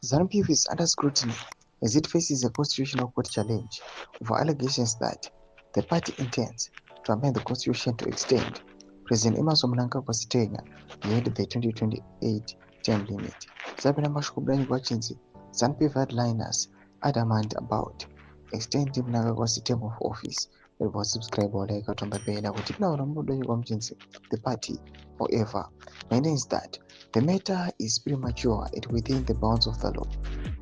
ZANU-PF is under scrutiny as it faces a constitutional court challenge over allegations that the party intends to amend the constitution to extend President Emmerson Mnangagwa Sitenya beyond the 2028 term limit. Zabina Mashkubranyi Gwachinzi, ZANU-PF headliners adamant about extending Mnangagwa's term of office. It was subscribed by Katomba Bela, which is now the party, however, maintains that the matter is premature and within the bounds of the law.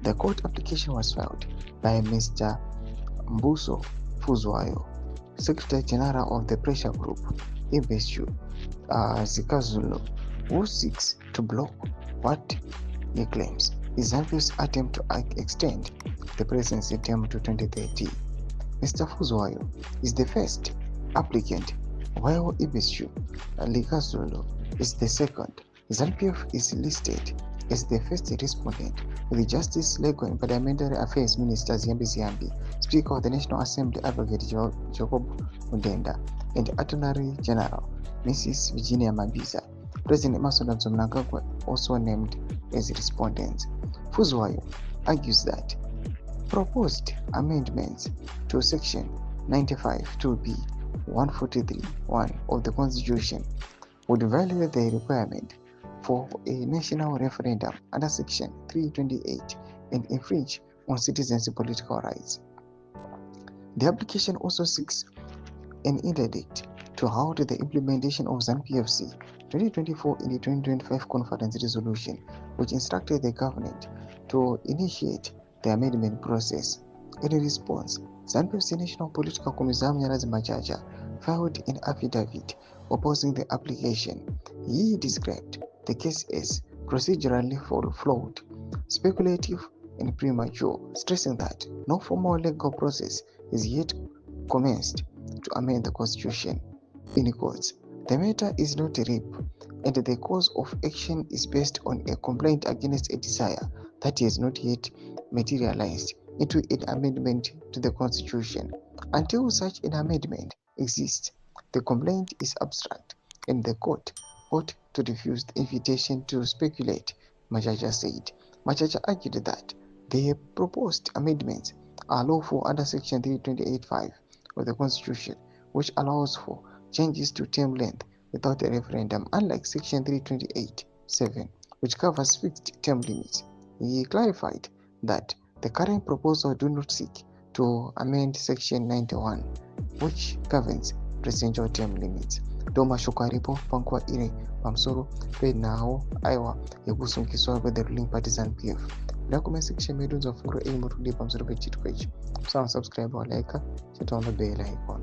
The court application was filed by Mr. Mbuso Fuzwayo, Secretary General of the pressure group, Ibesu Zikazulu, who seeks to block what he claims is ZANU-PF's attempt to extend the presidency term to 2030. Mr. Fuzwayo is the first applicant, while Ibesu Likazulu is the second. ZANU-PF is listed as the first respondent, with Justice, Legal and Parliamentary Affairs Minister Ziyambi Ziyambi, Speaker of the National Assembly Advocate Jacob Mudenda, and Attorney General Mrs. Virginia Mabiza. President Emmerson Mnangagwa also named as respondents. Fuzwayo argues that proposed amendments to Section 95 2B 143(1) of the Constitution would violate the requirement for a national referendum under Section 328 and infringe on citizens' political rights. The application also seeks an interdict to halt the implementation of ZANU-PF's 2024 and 2025 conference resolution, which instructed the government to initiate the amendment process. In response, ZANU-PF's National Political Committee Mnyalazi Machacha filed an affidavit opposing the application. He described the case as procedurally flawed, speculative, and premature, stressing that no formal legal process is yet commenced to amend the Constitution. In quotes, the matter is not a rape, and the cause of action is based on a complaint against a desire that has not yet materialized into an amendment to the Constitution. Until such an amendment exists, the complaint is abstract, and the court ought to refuse the invitation to speculate, Machacha said. Machacha argued that the proposed amendments are lawful under Section 328(5) of the Constitution, which allows for changes to term length without a referendum, unlike Section 328(7), which covers fixed term limits. He clarified that the current proposal do not seek to amend Section 91, which governs presidential term limits. Doma Shukaripo Pankwa Ire Pamsoro Pednao Aiwa Yagusun Kiswa the ruling party ZANU-PF. Na comment section medunza funguro elimu tudi Pamsoro Bechitu page. Subscribe or like, hit on the bell icon.